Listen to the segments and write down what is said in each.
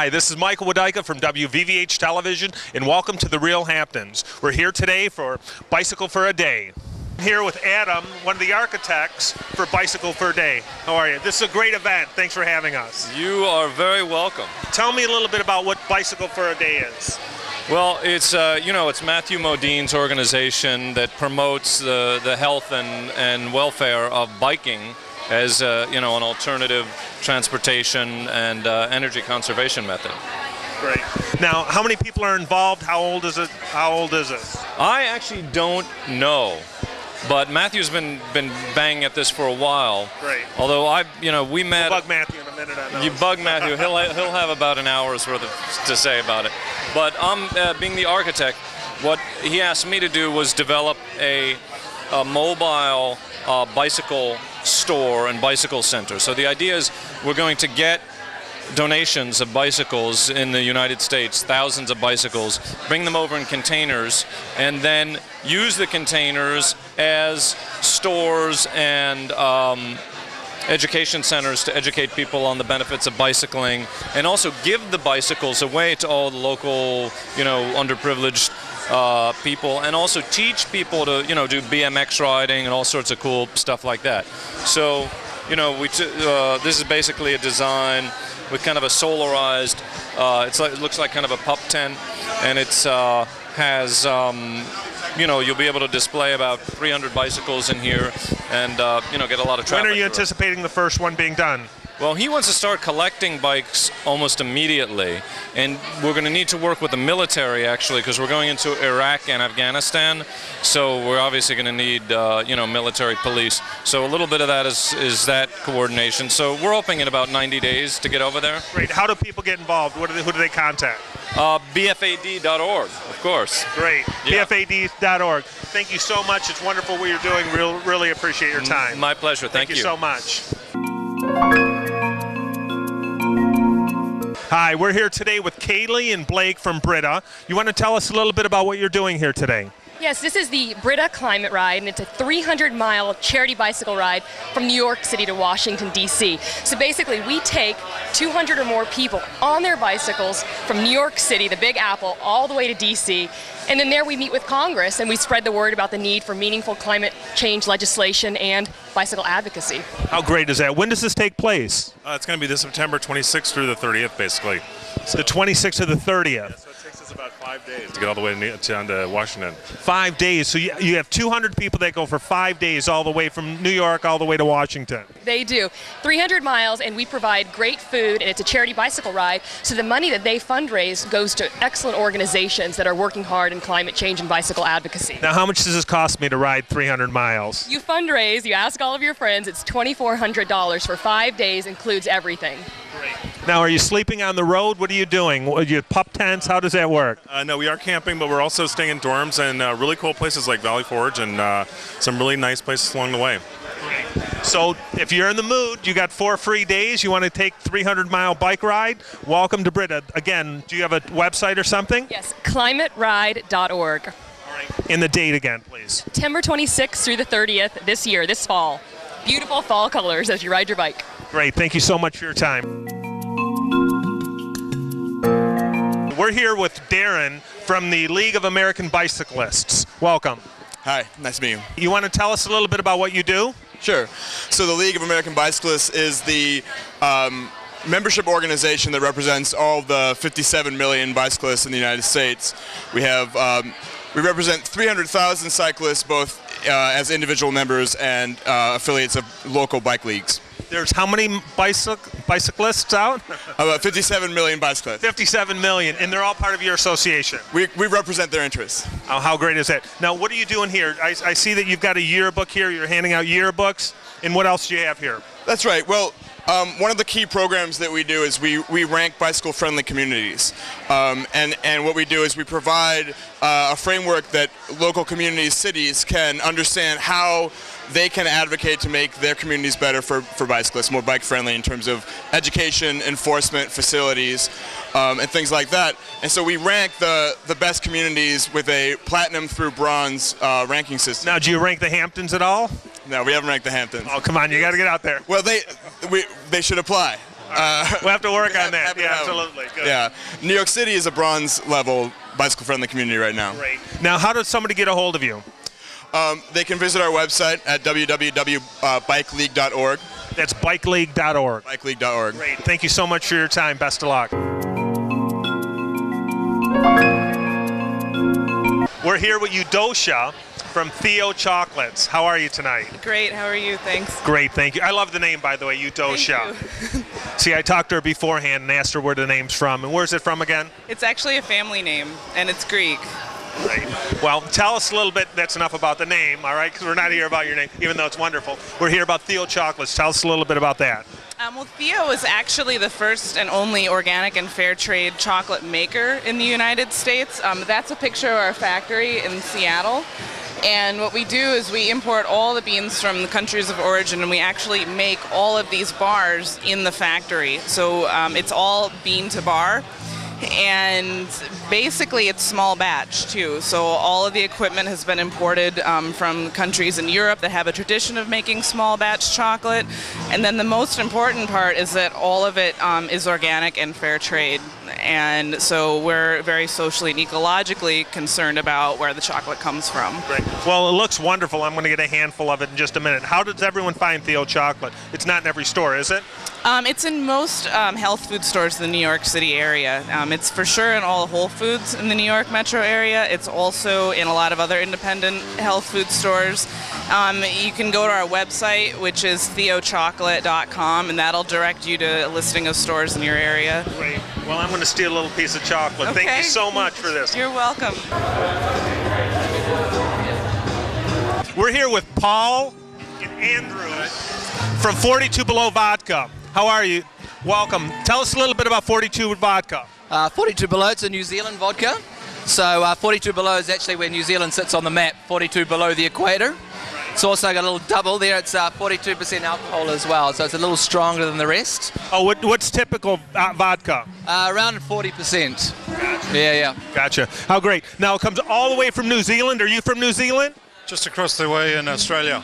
Hi, this is Michael Wudyka from WVVH Television, and welcome to the Real Hamptons. We're here today for Bicycle for a Day. I'm here with Adam, one of the architects for Bicycle for a Day. How are you? This is a great event. Thanks for having us. You are very welcome. Tell me a little bit about what Bicycle for a Day is. Well, it's it's Matthew Modine's organization that promotes the health and welfare of biking as an alternative transportation and energy conservation method. Great. Now, how many people are involved? How old is it? I actually don't know, but Matthew's been banging at this for a while. Great. Although we met. We'll bug Matthew in a minute. I know. You bug Matthew. He'll have about an hour's worth to say about it. But being the architect, what he asked me to do was develop a mobile bicycle store and bicycle center. So the idea is we're going to get donations of bicycles in the United States, thousands of bicycles, bring them over in containers, and then use the containers as stores and education centers to educate people on the benefits of bicycling, and also give the bicycles away to all the local, underprivileged people, and also teach people to, do BMX riding and all sorts of cool stuff like that. So, this is basically a design with kind of a solarized. It looks like kind of a pup tent, and it's has. You'll be able to display about 300 bicycles in here, and get a lot of traffic. When are you anticipating the first one being done? Well, he wants to start collecting bikes almost immediately, and we're going to need to work with the military, actually, because we're going into Iraq and Afghanistan, so we're obviously going to need, military police. So a little bit of that is that coordination. So we're hoping in about 90 days to get over there. Great. How do people get involved? Who do they contact? BFAD.org, of course. Great. Yeah. BFAD.org. Thank you so much. It's wonderful what you're doing. Really appreciate your time. My pleasure. Thank you so much. Hi, we're here today with Kaylee and Blake from Brita. You want to tell us a little bit about what you're doing here today? Yes, this is the Brita Climate Ride, and it's a 300-mile charity bicycle ride from New York City to Washington, D.C. So basically, we take 200 or more people on their bicycles from New York City, the Big Apple, all the way to D.C., and then there we meet with Congress, and we spread the word about the need for meaningful climate change legislation and bicycle advocacy. How great is that? When does this take place? It's going to be this September 26th through the 30th, basically. So the 26th to the 30th? Yeah, so it takes us about 5 days to get all the way down to Washington. 5 days. So you have 200 people that go for 5 days all the way from New York all the way to Washington. They do. 300 miles, and we provide great food, and it's a charity bicycle ride. So the money that they fundraise goes to excellent organizations that are working hard in climate change and bicycle advocacy. Now, how much does this cost me to ride 300 miles? You fundraise, you ask all of your friends, it's $2,400 for 5 days, includes everything. Great. Now, are you sleeping on the road? What are you doing? Are you pup tents? How does that work? No, we are camping, but we're also staying in dorms and really cool places like Valley Forge and some really nice places along the way. So if you're in the mood, you got 4 free days, you want to take 300-mile bike ride, welcome to Brita. Again, do you have a website or something? Yes, climateride.org. All right. And the date again, please. September 26th through the 30th this fall. Beautiful fall colors as you ride your bike. Great. Thank you so much for your time. We're here with Darren from the League of American Bicyclists. Welcome. Hi, nice to meet you. You want to tell us a little bit about what you do? Sure. So the League of American Bicyclists is the membership organization that represents all the 57 million bicyclists in the United States. We represent 300,000 cyclists, both as individual members and affiliates of local bike leagues. There's how many bicyclists out? About 57 million bicyclists. 57 million, and they're all part of your association. We represent their interests. Oh, how great is that? Now, what are you doing here? I see that you've got a yearbook here. You're handing out yearbooks. And what else do you have here? That's right. Well, one of the key programs that we do is we rank bicycle-friendly communities. And what we do is we provide a framework that local communities, cities can understand how they can advocate to make their communities better for bicyclists, more bike-friendly in terms of education, enforcement, facilities, and things like that. And so we rank the best communities with a platinum through bronze ranking system. Now, do you rank the Hamptons at all? No, we haven't ranked the Hamptons. Oh, come on, you got to get out there. Well, they should apply. We'll have to work on that. happy to Yeah, have 'em. absolutely. Good. Yeah, New York City is a bronze level bicycle-friendly community right now. Great. Now, how does somebody get a hold of you? They can visit our website at www.bikeleague.org. That's bikeleague.org. Bikeleague.org. Great. Thank you so much for your time. Best of luck. We're here with Wudyka from Theo Chocolates. How are you tonight? Great, how are you? Thanks. Great, thank you. I love the name, by the way, Wudyka. See, I talked to her beforehand and asked her where the name's from. And where's it from again? It's actually a family name, and it's Greek. Right. Well, tell us a little bit. That's enough about the name, all right? Because we're not here about your name, even though it's wonderful. We're here about Theo Chocolates. Tell us a little bit about that. Well, Theo is actually the first and only organic and fair trade chocolate maker in the United States. That's a picture of our factory in Seattle. And what we do is we import all the beans from the countries of origin, and we actually make all of these bars in the factory. So it's all bean to bar. And basically it's small batch too, so all of the equipment has been imported from countries in Europe that have a tradition of making small batch chocolate. And then the most important part is that all of it is organic and fair trade, and so we're very socially and ecologically concerned about where the chocolate comes from. Great. Well, it looks wonderful. I'm going to get a handful of it in just a minute. How does everyone find Theo Chocolate? It's not in every store, is it? It's in most health food stores in the New York City area. It's for sure in all Whole Foods in the New York metro area. It's also in a lot of other independent health food stores. You can go to our website, which is theochocolate.com, and that'll direct you to a listing of stores in your area. Great. Well, I'm going to steal a little piece of chocolate. Okay. Thank you so much for this. You're welcome. We're here with Paul and Andrew from 42 Below Vodka. How are you? Welcome. Tell us a little bit about 42 Vodka. 42 Below, it's a New Zealand vodka. So 42 Below is actually where New Zealand sits on the map, 42 below the equator. It's also got a little double there, it's 42% alcohol as well, so it's a little stronger than the rest. Oh, what's typical vodka? Around 40%. Gotcha. Yeah. Gotcha. How great. Now it comes all the way from New Zealand. Are you from New Zealand? Just across the way in Australia.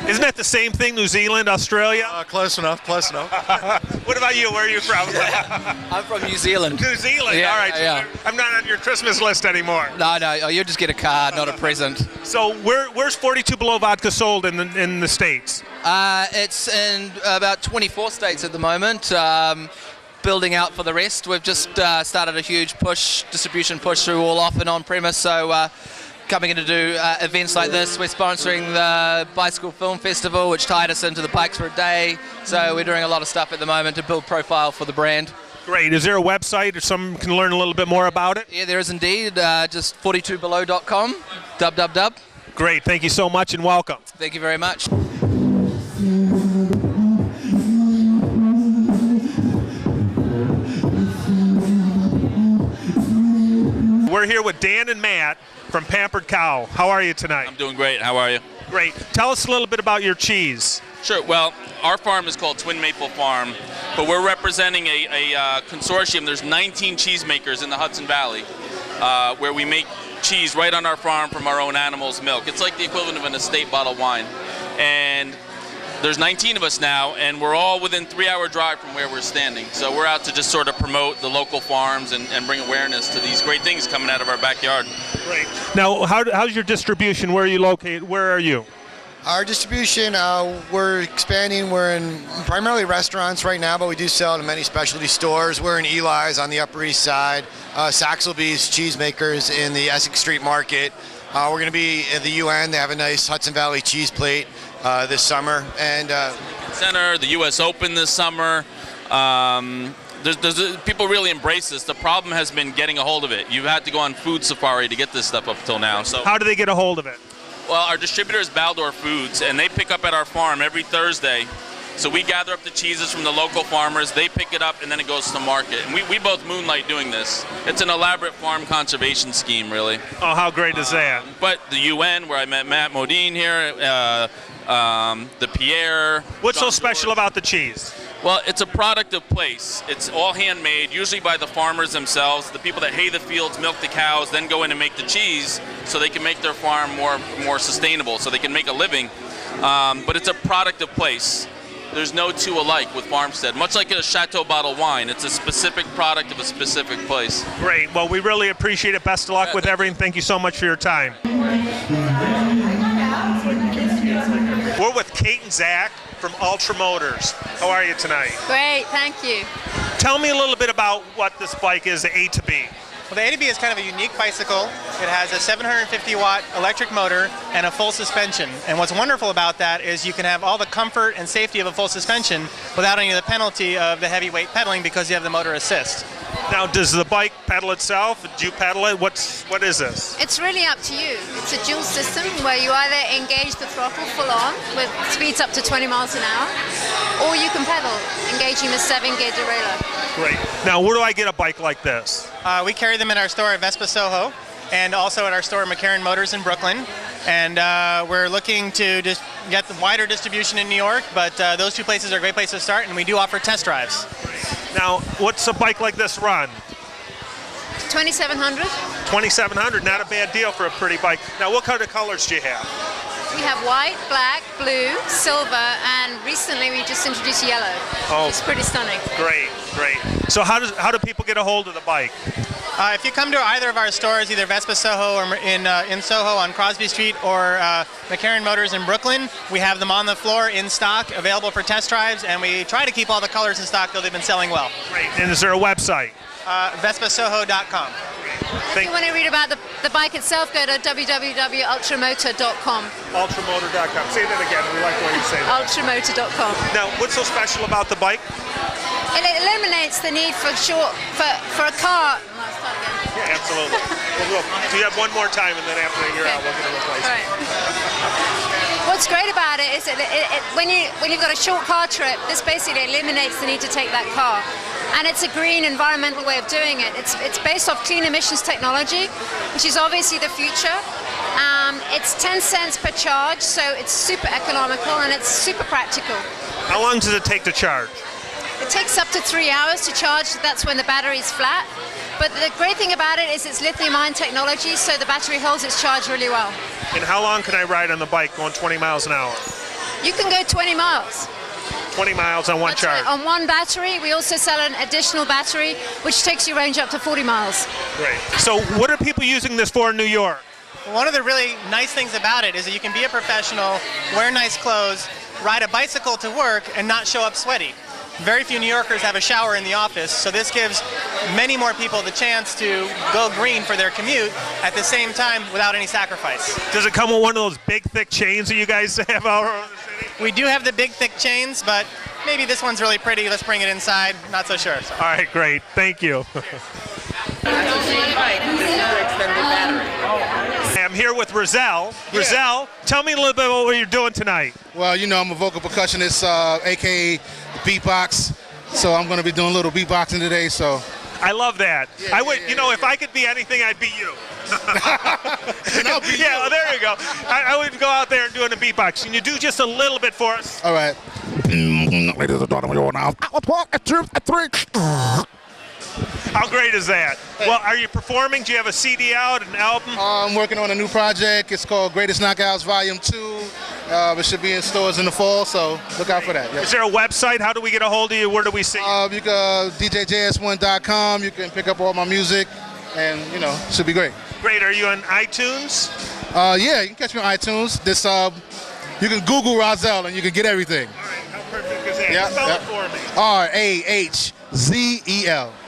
Isn't that the same thing, New Zealand, Australia? Close enough. What about you? Where are you from? I'm from New Zealand. New Zealand, Yeah, all right. yeah. So I'm not on your Christmas list anymore. No, you just get a card, not a present. So where's 42 Below Vodka sold in the States? It's in about 24 states at the moment. Building out for the rest. We've just started a huge distribution push through all off and on premise, so coming in to do events like this. We're sponsoring the Bicycle Film Festival, which tied us into the Bikes for a Day. So we're doing a lot of stuff at the moment to build profile for the brand. Great. Is there a website or someone can learn a little bit more about it? Yeah, there is indeed. Just 42below.com. www. Great. Thank you so much and welcome. Thank you very much. We're here with Dan and Matt from Pampered Cow. How are you tonight? I'm doing great. How are you? Great. Tell us a little bit about your cheese. Sure. Well, our farm is called Twin Maple Farm, but we're representing a consortium. There's 19 cheesemakers in the Hudson Valley where we make cheese right on our farm from our own animals' milk. It's like the equivalent of an estate bottled wine. And there's 19 of us now, and we're all within 3-hour drive from where we're standing. So we're out to just sort of promote the local farms and bring awareness to these great things coming out of our backyard. Great. Now, how's your distribution? Where are you located? Where are you? Our distribution, we're expanding. We're in primarily restaurants right now, but we do sell to many specialty stores. We're in Eli's on the Upper East Side, Saxelby's Cheesemakers in the Essex Street Market. We're going to be at the UN. They have a nice Hudson Valley cheese plate this summer. And Center, the U.S. Open this summer. People really embrace this. The problem has been getting a hold of it. You've had to go on food safari to get this stuff up until now. So how do they get a hold of it? Well, our distributor is Baldor Foods, and they pick up at our farm every Thursday. So we gather up the cheeses from the local farmers, they pick it up, and then it goes to market. And we both moonlight doing this. It's an elaborate farm conservation scheme, really. Oh, how great is that? But the UN, where I met Matt Modine here, the Pierre. What's so special about the cheese? Well, it's a product of place. It's all handmade, usually by the farmers themselves, the people that hay the fields, milk the cows, then go in and make the cheese so they can make their farm more sustainable, so they can make a living. But it's a product of place. there's no two alike with Farmstead. Much like a Chateau bottle wine, it's a specific product of a specific place. Great. Well, we really appreciate it. Best of luck with everything. Thank you so much for your time. We're with Kate and Zach from Ultra Motors. How are you tonight? Great, thank you. Tell me a little bit about what this bike is, the A to B. Well, the A to B is kind of a unique bicycle. It has a 750-watt electric motor and a full suspension. And what's wonderful about that is you can have all the comfort and safety of a full suspension without any of the penalty of the heavy weight pedaling because you have the motor assist. Now, does the bike pedal itself? Do you pedal it? What is this? It's really up to you. It's a dual system where you either engage the throttle full on with speeds up to 20 miles an hour, or you can pedal, engaging the 7-gear derailleur. Great. Now, where do I get a bike like this? We carry them in our store at Vespa Soho and also at our store McCarran Motors in Brooklyn. And we're looking to just get the wider distribution in New York, but those two places are a great place to start, and we do offer test drives. Now, what's a bike like this run? 2700. 2700, not a bad deal for a pretty bike. Now, what kind of colors do you have? We have white, black, blue, silver, and recently we just introduced yellow. Oh, it's pretty stunning. Great, great. So how do people get a hold of the bike? If you come to either of our stores, either Vespa Soho or in Soho on Crosby Street or McCarran Motors in Brooklyn, we have them on the floor in stock, available for test drives, and we try to keep all the colors in stock, though they've been selling well. Great. And is there a website? VespaSoho.com. If you want to read about the bike itself, go to www.ultramotor.com. Ultramotor.com. Say that again. We like the way you say that. Ultramotor.com. Now, what's so special about the bike? It eliminates the need for a car. Yeah, absolutely. So you have one more time, and then after you're out, we'll get a replacement. Right. What's great about it is that when you've got a short car trip, this basically eliminates the need to take that car. And it's a green, environmental way of doing it. It's based off clean emissions technology, which is obviously the future. It's 10 cents per charge, so it's super economical and it's super practical. How long does it take to charge? It takes up to 3 hours to charge. That's when the battery's flat. But the great thing about it is it's lithium-ion technology, so the battery holds its charge really well. And how long can I ride on the bike going 20 miles an hour? You can go 20 miles. 20 miles on one charge. On one battery. We also sell an additional battery, which takes your range up to 40 miles. Great. So what are people using this for in New York? One of the really nice things about it is that you can be a professional, wear nice clothes, ride a bicycle to work, and not show up sweaty. Very few New Yorkers have a shower in the office, so this gives many more people the chance to go green for their commute at the same time without any sacrifice. Does it come with one of those big, thick chains that you guys have all around the city? We do have the big, thick chains, but maybe this one's really pretty. Let's bring it inside. Not so sure. So. All right, great. Thank you. I'm here with Rizal. Rizal, tell me a little bit about what you're doing tonight. Well, you know, I'm a vocal percussionist, aka beatbox. So I'm going to be doing a little beatboxing today. So I love that. I would, you know, if I could be anything, I'd be you. And I'll be yeah, well, there you go. I would go out there and doing a beatbox. Can you do just a little bit for us? All right. Ladies and gentlemen, now. How great is that? Well, are you performing? Do you have a CD out, an album? I'm working on a new project. It's called Greatest Knockouts Volume 2. It should be in stores in the fall, so look out for that. Yep. Is there a website? How do we get a hold of you? Where do we see you? You can DJJS1.com. You can pick up all my music, and, you know, it should be great. Great. Are you on iTunes? Yeah, you can catch me on iTunes. This, you can Google Rizal, and you can get everything. All right. How perfect is that? Spell it for me. RAHZEL.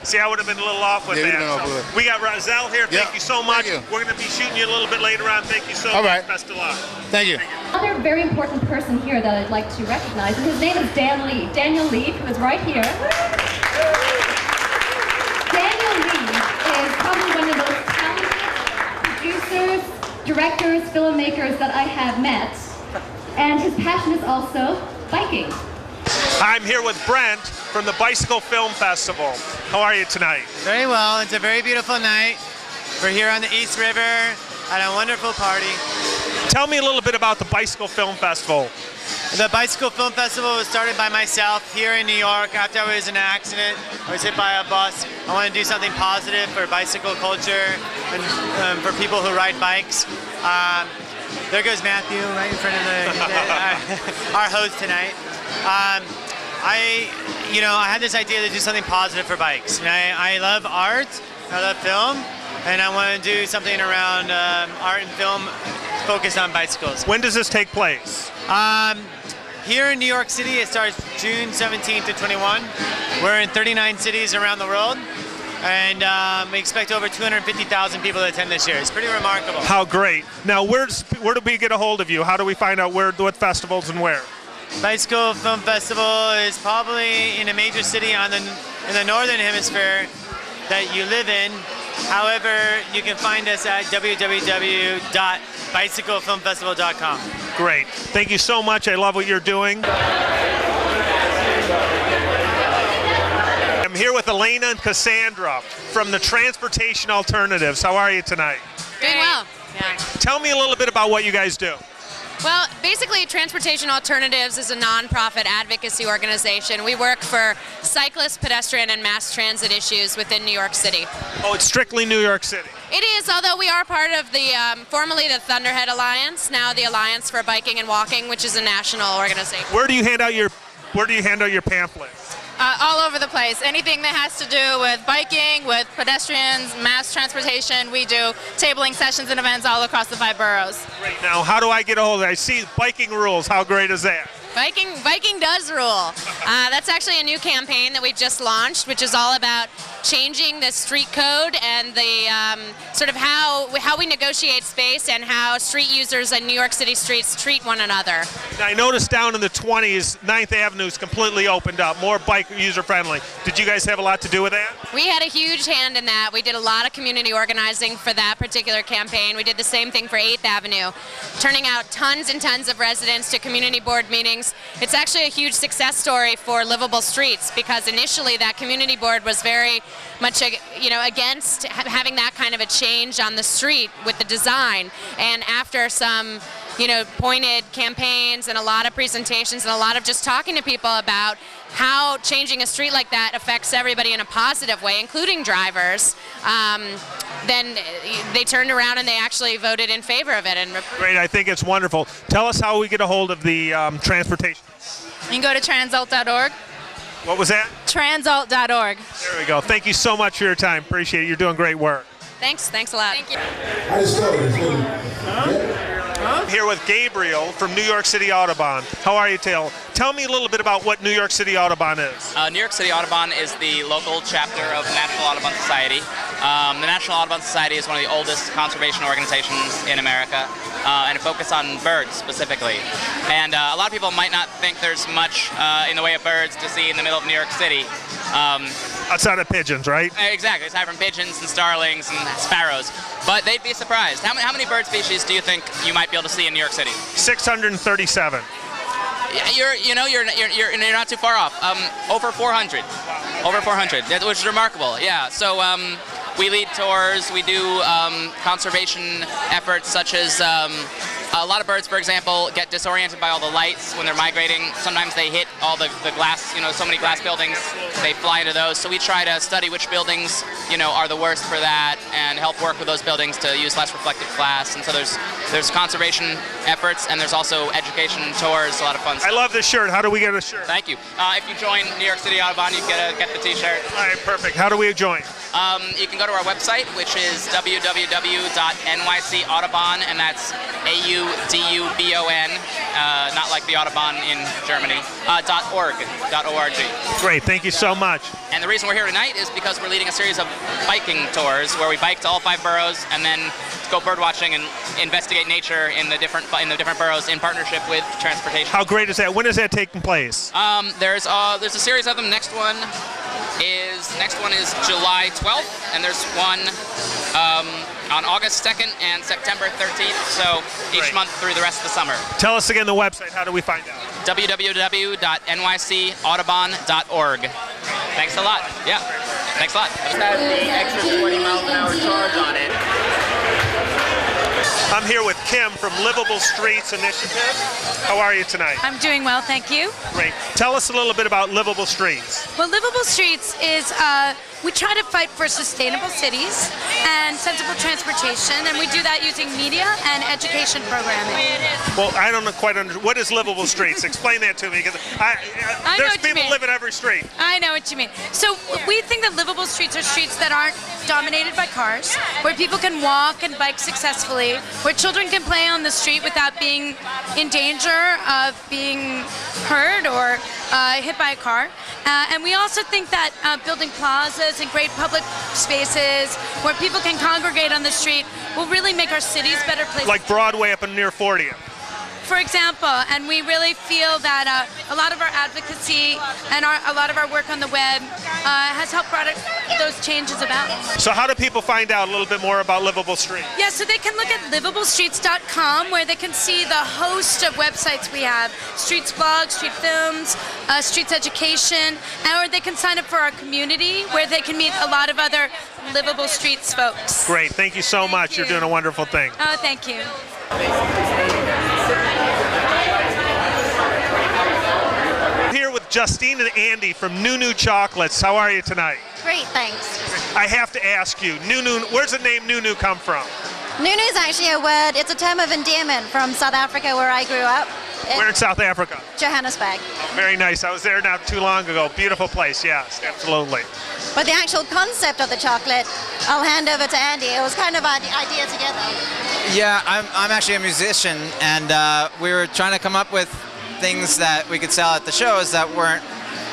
See, I would have been a little off with that. So we got Rizal here. Thank you so much. We're going to be shooting you a little bit later on. Thank you so much. Best of luck. Thank you. Another very important person here that I'd like to recognize, and his name is Dan Lee. Daniel Lee, who is right here. Daniel Lee is probably one of the most talented producers, directors, filmmakers that I have met. And his passion is also biking. I'm here with Brent from the Bicycle Film Festival. How are you tonight? Very well. It's a very beautiful night. We're here on the East River at a wonderful party. Tell me a little bit about the Bicycle Film Festival. The Bicycle Film Festival was started by myself here in New York after I was in an accident. I was hit by a bus. I want to do something positive for bicycle culture and for people who ride bikes. There goes Matthew right in front of our host tonight. I had this idea to do something positive for bikes. And I love art, I love film, and I want to do something around art and film focused on bicycles. When does this take place? Here in New York City, it starts June 17th to 21. We're in 39 cities around the world, and we expect over 250,000 people to attend this year. It's pretty remarkable. How great. Now, where do we get a hold of you? How do we find out what festivals and where? Bicycle Film Festival is probably in a major city in the northern hemisphere that you live in. However, you can find us at www.bicyclefilmfestival.com. Great. Thank you so much. I love what you're doing. I'm here with Elena and Cassandra from the Transportation Alternatives. How are you tonight? Doing well. Yeah. Tell me a little bit about what you guys do. Well, basically, Transportation Alternatives is a nonprofit advocacy organization. We work for cyclist, pedestrian, and mass transit issues within New York City. Oh, it's strictly New York City. It is, although we are part of the formerly the Thunderhead Alliance, now the Alliance for Biking and Walking, which is a national organization. Where do you hand out your pamphlets? All over the place. Anything that has to do with biking, with pedestrians, mass transportation, we do tabling sessions and events all across the 5 boroughs. Great. Now, how do I get a hold of it? I see biking rules. How great is that? Biking does rule. That's actually a new campaign that we've just launched, which is all about changing the street code and the sort of how we negotiate space and how street users in New York City streets treat one another. Now, I noticed down in the 20s, 9th Avenue is completely opened up, more bike user-friendly. Did you guys have a lot to do with that? We had a huge hand in that. We did a lot of community organizing for that particular campaign. We did the same thing for 8th Avenue, turning out tons and tons of residents to community board meetings. It's actually a huge success story for livable streets because initially that community board was very much against having that kind of a change on the street with the design, and after some pointed campaigns and a lot of presentations and a lot of just talking to people about how changing a street like that affects everybody in a positive way, including drivers, then they turned around and they actually voted in favor of it. Great, I think it's wonderful. Tell us how we get a hold of the transportation. You can go to transalt.org. What was that? Transalt.org. There we go. Thank you so much for your time. Appreciate it. You're doing great work. Thanks a lot. Thank you. I'm here with Gabriel from New York City Audubon. How are you, Tail? Tell me a little bit about what New York City Audubon is. New York City Audubon is the local chapter of the National Audubon Society. The National Audubon Society is one of the oldest conservation organizations in America, and it focuses on birds specifically. And a lot of people might not think there's much in the way of birds to see in the middle of New York City. Outside of pigeons, right? Exactly, aside from pigeons and starlings and sparrows. But they'd be surprised. How many bird species do you think you might be able to see in New York City? 637. You're not too far off. Over 400. Over 400, which is remarkable. Yeah. So we lead tours. We do conservation efforts such as a lot of birds, for example, get disoriented by all the lights when they're migrating. Sometimes they hit all the glass, so many glass buildings, they fly into those. So we try to study which buildings, are the worst for that and help work with those buildings to use less reflective glass. And so there's conservation efforts and there's also education tours, a lot of fun stuff. I love this shirt. How do we get a shirt? Thank you. If you join New York City Audubon, you get the t-shirt. All right, perfect. How do we join? You can go to our website, which is www.nycaudubon, and that's AUDUBON, not like the Audubon in Germany, .org. Great, thank you so much. And the reason we're here tonight is because we're leading a series of biking tours where we bike to all 5 boroughs and then go bird watching and investigate nature in the different boroughs in partnership with transportation. How great is that? When is that taking place? There's a series of them. Next one is July 12th, and there's one on August 2nd and September 13th, so each month through the rest of the summer. Tell us again the website. How do we find out? www.nycaudubon.org. Thanks a lot. Yeah, thanks a lot. It has the extra 20 miles an hour charge on it. I'm here with Kim from Livable Streets Initiative. How are you tonight? I'm doing well, thank you. Great. Tell us a little bit about Livable Streets. Well, Livable Streets is we try to fight for sustainable cities and sensible transportation, and we do that using media and education programming. Well, I don't quite understand. What is livable streets? Explain that to me, because there's people live in every street. I know what you mean. So we think that livable streets are streets that aren't dominated by cars, where people can walk and bike successfully, where children can play on the street without being in danger of being hurt or hit by a car. And we also think that building plazas and great public spaces where people can congregate on the street will really make our cities better places. Like Broadway up in near 40th. For example, and we really feel that a lot of our advocacy and a lot of our work on the web has helped brought those changes about. So how do people find out a little bit more about livable streets? Yeah, so they can look at livablestreets.com, where they can see the host of websites we have: Streets Blog, Street Films, Streets Education, or they can sign up for our community, where they can meet a lot of other livable streets folks. Great, thank you so much. You're doing a wonderful thing. Oh, thank you. Here with Justine and Andy from Nunu Chocolates. How are you tonight? Great, thanks. I have to ask you, Nunu, where's the name Nunu come from? Nunu is actually a word, it's a term of endearment from South Africa, where I grew up. Where in South Africa? Johannesburg. Oh, very nice. I was there not too long ago. Beautiful place, yes, absolutely. But the actual concept of the chocolate, I'll hand over to Andy. It was kind of our idea together. Yeah, I'm actually a musician, and we were trying to come up with things that we could sell at the shows that weren't,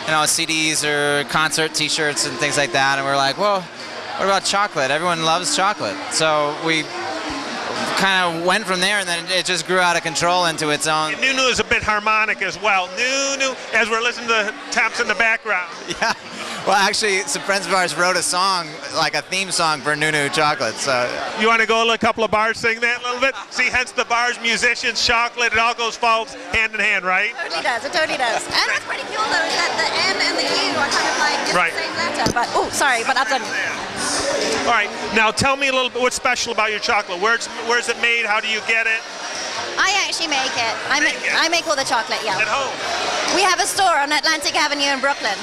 you know, CDs or concert T-shirts and things like that. And we're like, well, what about chocolate? Everyone loves chocolate. So we kind of went from there, and then it just grew out of control into its own. And Nunu is a bit harmonic as well. Nunu, as we're listening to the taps in the background. Yeah. Well, actually, some friends of ours wrote a song, like a theme song for Nunu Chocolate. So you want to go a couple of bars, sing that a little bit? See, hence the bars, musicians, chocolate, it all falls hand in hand, right? It totally does, it totally does. And what's pretty cool though is that the N and the U are kind of like just the same letter. But oh, sorry, but that's All right, now tell me a little bit what's special about your chocolate. Where's it made? How do you get it? I actually make it. I make all the chocolate, yeah. At home? We have a store on Atlantic Avenue in Brooklyn.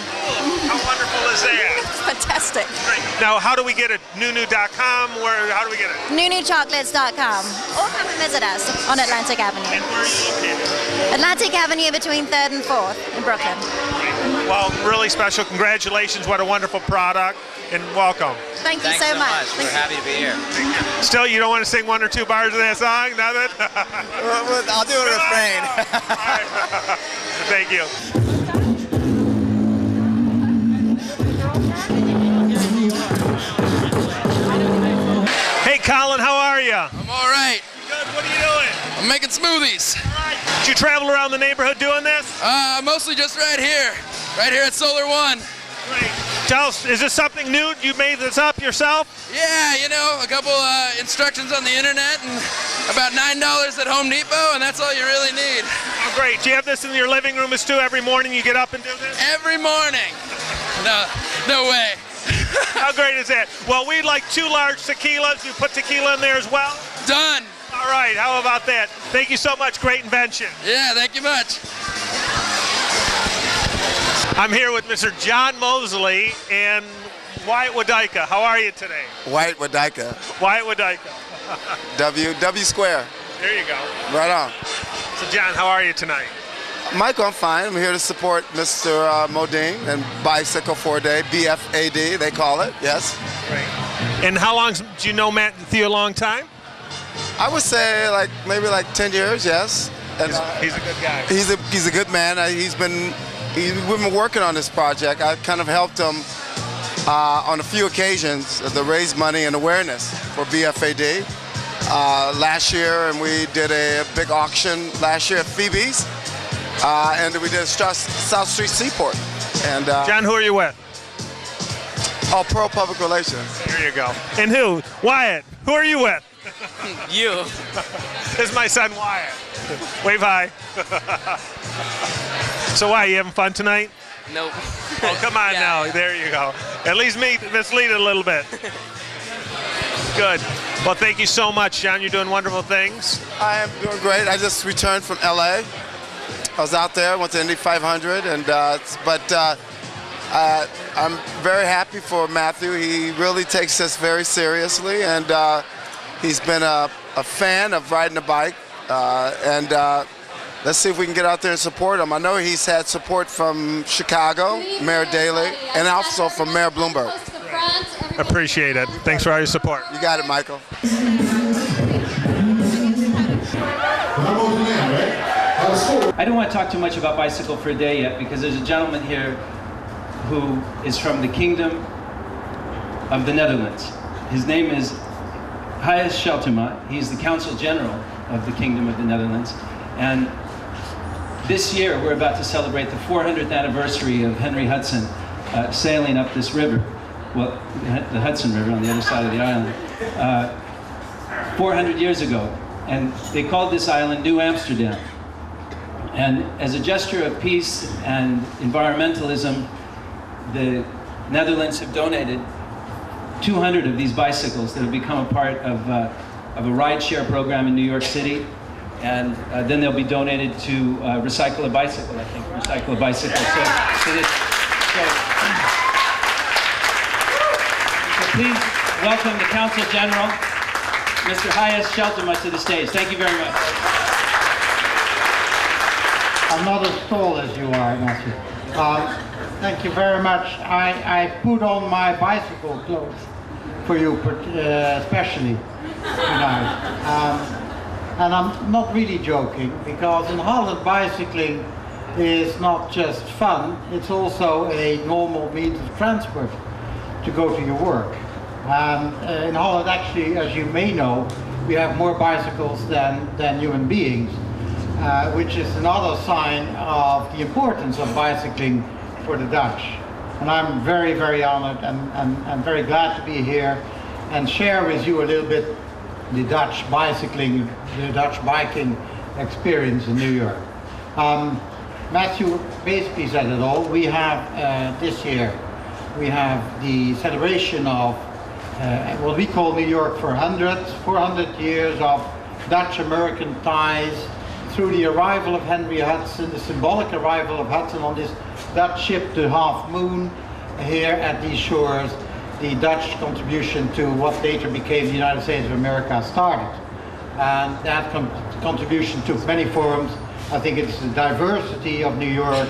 How wonderful is that? It's fantastic. Great. Now, how do we get it? Nunu.com? How do we get it? NunuChocolates.com. Or come and visit us on Atlantic Avenue. And where are you located? Atlantic Avenue between 3rd and 4th in Brooklyn. Well, really special. Congratulations. What a wonderful product. And welcome. Thank you so much. We're happy to be here. Still, you don't want to sing one or two bars of that song? Nothing? I'll do a refrain. Thank you. Hey, Colin, how are you? I'm all right. Good. What are you doing? I'm making smoothies. All right. Did you travel around the neighborhood doing this? Mostly just right here at Solar One. Great. Tell us, is this something new? You made this up yourself? Yeah, you know, a couple instructions on the internet and about $9 at Home Depot, and that's all you really need. Oh, great. Do you have this in your living room too? Every morning you get up and do this? Every morning. No way. How great is that? Well, we'd like 2 large tequilas. You put tequila in there as well? Done. All right, how about that? Thank you so much. Great invention. Yeah, thank you much. I'm here with Mr. John Mosley and Wyatt Wudyka. How are you today? Wyatt Wudyka. Wyatt Wudyka. W square. There you go. Right on. So John, how are you tonight? Michael, I'm fine. I'm here to support Mr. Modine and Bicycle for a Day, BFAD, they call it, yes. Great. And how long, do you know Matthew a long time? I would say maybe 10 years, yes. And, he's a good guy. He's a good man. We've been working on this project. I kind of helped him on a few occasions to raise money and awareness for BFAD. Last year, and we did a big auction last year at Phoebe's, and we did South Street Seaport. And John, who are you with? Oh, Pearl Public Relations. There you go. And who? Wyatt. Who are you with? You. This is my son Wyatt. Wave hi. So why, you having fun tonight? Nope. Oh, come on now. There you go. At least mislead it a little bit. Good. Well, thank you so much, John. You're doing wonderful things. I am doing great. I just returned from LA. I was out there, went to Indy 500, and I'm very happy for Matthew. He really takes this very seriously, and he's been a fan of riding a bike. Let's see if we can get out there and support him. I know he's had support from Chicago, Mayor Daley, and also from Mayor Bloomberg. Appreciate it. Thanks for all your support. You got it, Michael. I don't want to talk too much about Bicycle for a Day yet, because there's a gentleman here who is from the Kingdom of the Netherlands. His name is Gijs Scheltema. He's the Consul General of the Kingdom of the Netherlands. And this year we're about to celebrate the 400th anniversary of Henry Hudson sailing up this river. Well, the Hudson River on the other side of the island. 400 years ago. And they called this island New Amsterdam. And as a gesture of peace and environmentalism, the Netherlands have donated 200 of these bicycles that have become a part of a ride-share program in New York City. And then they'll be donated to Recycle a Bicycle, I think. Recycle a Bicycle. So please welcome the Consul General, Mr. Gijs Scheltema, to the stage. Thank you very much. I'm not as tall as you are, Matthew. Thank you very much. I put on my bicycle clothes for you, especially tonight. And I'm not really joking, because in Holland bicycling is not just fun, it's also a normal means of transport to go to your work. In Holland, actually, as you may know, we have more bicycles than human beings, which is another sign of the importance of bicycling for the Dutch. And I'm very, very honored and very glad to be here and share with you a little bit the Dutch bicycling, the Dutch biking experience in New York. Matthew basically said it all. We have this year, we have the celebration of what we call New York 400 years of Dutch-American ties through the arrival of Henry Hudson, the symbolic arrival of Hudson on this Dutch ship, the Half Moon, here at these shores. The Dutch contribution to what later became the United States of America started. And that contribution took many forms. I think it's the diversity of New York,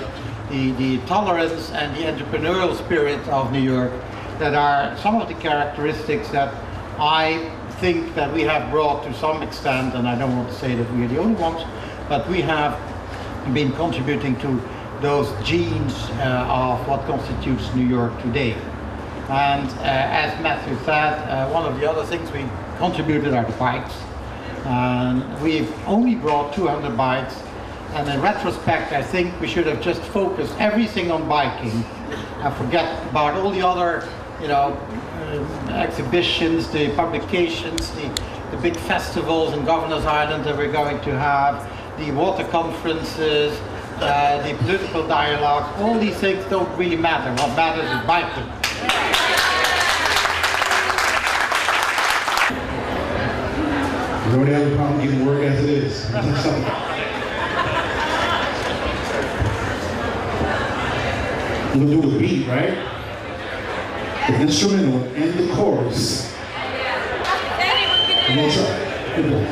the tolerance and the entrepreneurial spirit of New York that are some of the characteristics that I think that we have brought to some extent, and I don't want to say that we are the only ones, but we have been contributing to those genes of what constitutes New York today. And as Matthew said, one of the other things we contributed are the bikes. We've only brought 200 bikes, and in retrospect I think we should have just focused everything on biking and forget about all the other exhibitions, the publications, the big festivals in Governor's Island that we're going to have, the water conferences, the political dialogue. All these things don't really matter. What matters is biking. Nobody has a problem getting work as it is. We're gonna do the beat, right? The instrumental and the chorus. We're gonna try. Good boy.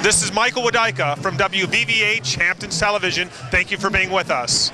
This is Michael Wudyka from WVVH Hamptons Television. Thank you for being with us.